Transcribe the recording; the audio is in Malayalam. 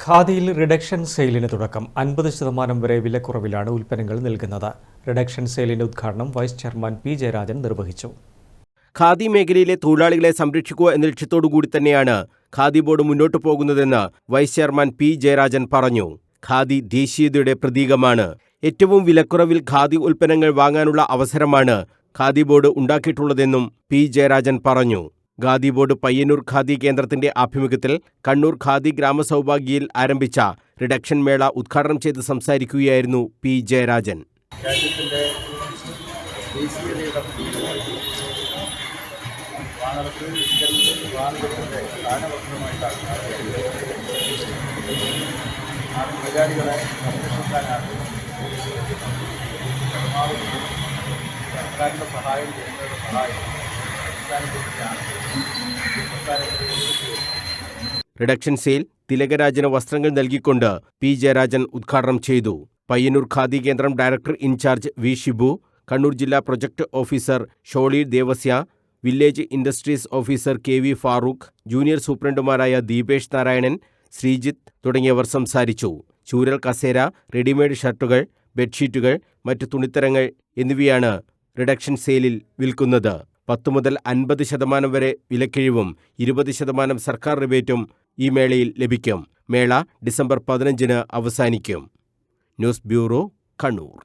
ഖാദിയിൽ റിഡക്ഷൻ സെയിലിന് തുടക്കം 50% വരെ വിലക്കുറവിലാണ് ഉൽപ്പന്നങ്ങൾ നൽകുന്നത്. റിഡക്ഷൻ സെയിലിന്റെ ഉദ്ഘാടനം വൈസ് ചെയർമാൻ പി ജയരാജൻ നിർവഹിച്ചു. ഖാദി മേഖലയിലെ തൊഴിലാളികളെ സംരക്ഷിക്കുക എന്ന ലക്ഷ്യത്തോടുകൂടി തന്നെയാണ് ഖാദി ബോർഡ് മുന്നോട്ടു പോകുന്നതെന്ന് വൈസ് ചെയർമാൻ പി ജയരാജൻ പറഞ്ഞു. ഖാദി ദേശീയതയുടെ പ്രതീകമാണ്. ഏറ്റവും വിലക്കുറവിൽ ഖാദി ഉൽപ്പന്നങ്ങൾ വാങ്ങാനുള്ള അവസരമാണ് ഖാദി ബോർഡ് ഉണ്ടാക്കിയിട്ടുള്ളതെന്നും പി ജയരാജൻ പറഞ്ഞു. ഖാദി ബോർഡ് പയ്യന്നൂർ ഖാദി കേന്ദ്രത്തിന്റെ ആഭിമുഖ്യത്തിൽ കണ്ണൂർ ഖാദി ഗ്രാമസൗഭാഗ്യയിൽ ആരംഭിച്ച റിഡക്ഷൻ മേള ഉദ്ഘാടനം ചെയ്ത് സംസാരിക്കുകയായിരുന്നു പി ജയരാജൻ. രാജ്യത്തിൻ്റെ ദേശീയതയുടെ തൊഴിലാളികളെ സംരക്ഷിക്കാനാണ് സർക്കാരിൻ്റെ സഹായം ചെയ്യുന്നതിൻ്റെ സഹായം റിഡക്ഷൻ സെയിൽ തിലകരാജന് വസ്ത്രങ്ങൾ നൽകിക്കൊണ്ട് പി ജയരാജൻ ഉദ്ഘാടനം ചെയ്തു. പയ്യന്നൂർ ഖാദി കേന്ദ്രം director in charge V Shibu, Kannur ജില്ലാ project officer Sholy Devasya, village industries officer K V Farooq, junior സൂപ്രണ്ടുമാരായ ദീപേഷ് നാരായണൻ, ശ്രീജിത്ത് തുടങ്ങിയവർ സംസാരിച്ചു. ചൂരൽ കസേര, റെഡിമെയ്ഡ് ഷർട്ടുകൾ, ബെഡ്ഷീറ്റുകൾ, മറ്റു തുണിത്തരങ്ങൾ എന്നിവയാണ് റിഡക്ഷൻ സെയിലിൽ വിൽക്കുന്നത്. 10 മുതൽ 50% വരെ വിലക്കിഴിവും 20% സർക്കാർ റിബേറ്റും ഈ മേളയിൽ ലഭിക്കും. മേള ഡിസംബർ 15 അവസാനിക്കും. News bureau, Kannur.